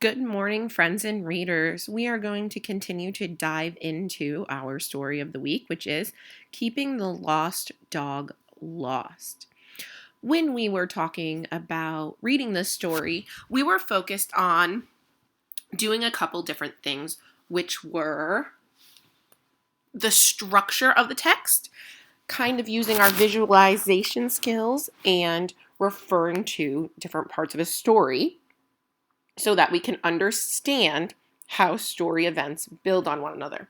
Good morning, friends and readers. We are going to continue to dive into our story of the week, which is Keeping the Lost Dog Lost. When we were talking about reading this story, we were focused on doing a couple different things, which were the structure of the text, kind of using our visualization skills and referring to different parts of a story, so that we can understand how story events build on one another.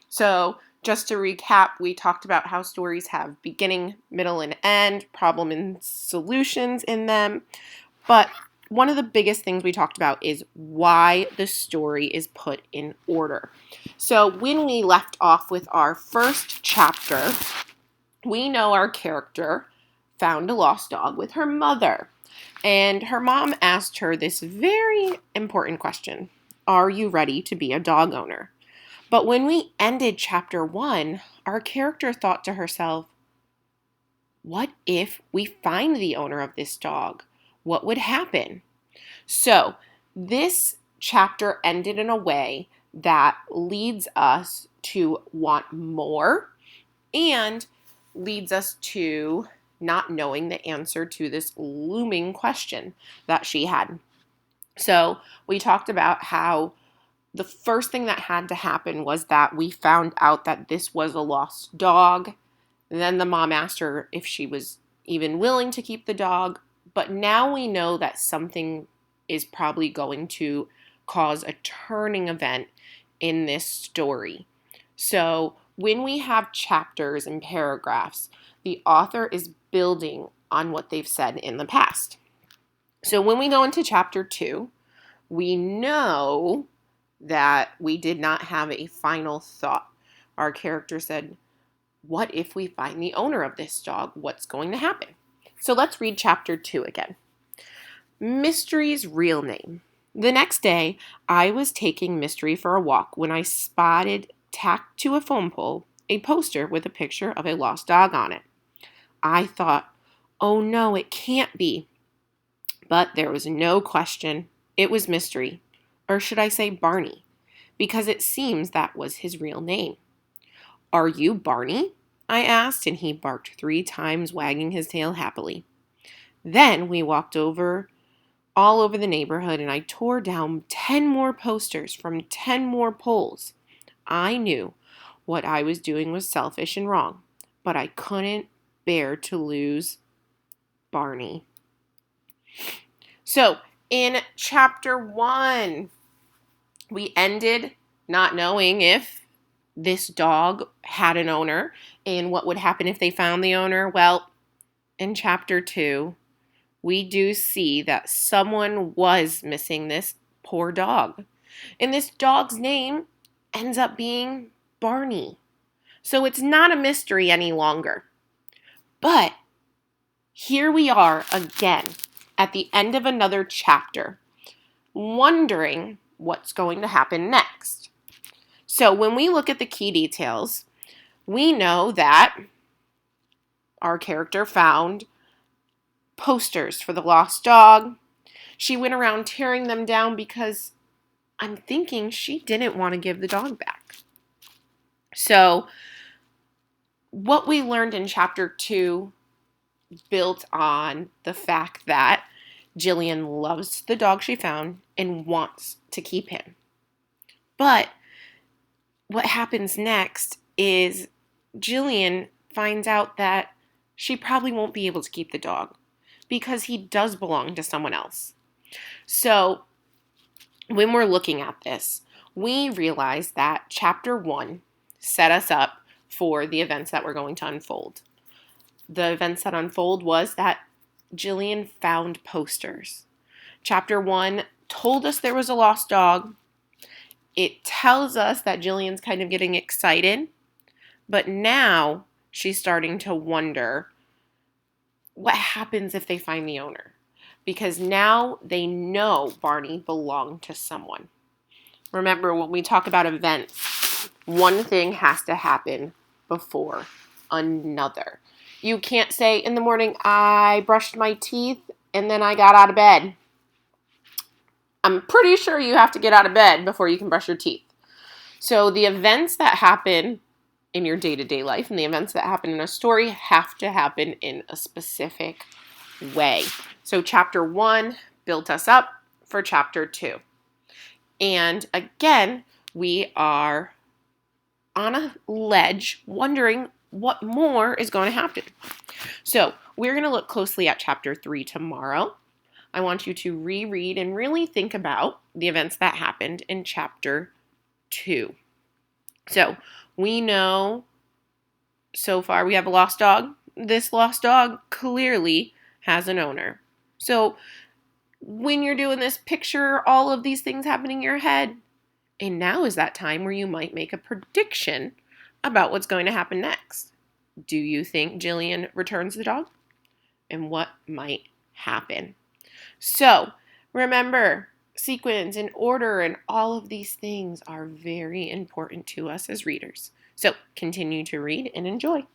So just to recap, we talked about how stories have beginning, middle, and end, problem and solutions in them. But one of the biggest things we talked about is why the story is put in order. So when we left off with our first chapter, we know our character found a lost dog with her mother. And her mom asked her this very important question: are you ready to be a dog owner? But when we ended chapter 1, our character thought to herself, what if we find the owner of this dog? What would happen? So this chapter ended in a way that leads us to want more and leads us to not knowing the answer to this looming question that she had. So we talked about how the first thing that had to happen was that we found out that this was a lost dog. Then the mom asked her if she was even willing to keep the dog. But now we know that something is probably going to cause a turning event in this story. So when we have chapters and paragraphs, the author is building on what they've said in the past. So when we go into chapter 2, we know that we did not have a final thought. Our character said, what if we find the owner of this dog? What's going to happen? So let's read chapter 2 again. Mystery's real name. The next day, I was taking Mystery for a walk when I spotted, tacked to a phone pole, a poster with a picture of a lost dog on it. I thought, oh no, it can't be. But there was no question. It was Mystery, or should I say Barney, because it seems that was his real name. Are you Barney? I asked, and he barked 3 times, wagging his tail happily. Then we walked all over the neighborhood, and I tore down 10 more posters from 10 more poles. I knew what I was doing was selfish and wrong, but I couldn't bear to lose Barney. So, in chapter 1, we ended not knowing if this dog had an owner and what would happen if they found the owner. Well, in chapter 2, we do see that someone was missing this poor dog. And this dog's name ends up being Barney. So it's not a mystery any longer. But here we are again at the end of another chapter, wondering what's going to happen next. So when we look at the key details, we know that our character found posters for the lost dog. She went around tearing them down because I'm thinking she didn't want to give the dog back. So what we learned in chapter 2 built on the fact that Jillian loves the dog she found and wants to keep him. But what happens next is Jillian finds out that she probably won't be able to keep the dog because he does belong to someone else. So when we're looking at this, we realize that chapter 1 set us up for the events that were going to unfold. The events that unfold was that Jillian found posters. Chapter 1 told us there was a lost dog. It tells us that Jillian's kind of getting excited, but now she's starting to wonder what happens if they find the owner, because now they know Barney belonged to someone. Remember, when we talk about events, one thing has to happen before another. You can't say in the morning, I brushed my teeth and then I got out of bed. I'm pretty sure you have to get out of bed before you can brush your teeth. So the events that happen in your day-to-day life and the events that happen in a story have to happen in a specific way. So chapter 1 built us up for chapter 2. And again, we are on a ledge wondering what more is going to happen. So we're going to look closely at chapter 3 tomorrow. I want you to reread and really think about the events that happened in chapter 2. So we know so far we have a lost dog. This lost dog clearly has an owner. So when you're doing this, picture all of these things happening in your head. And now is that time where you might make a prediction about what's going to happen next. Do you think Jillian returns the dog? And what might happen? So remember, sequence and order and all of these things are very important to us as readers. So continue to read and enjoy.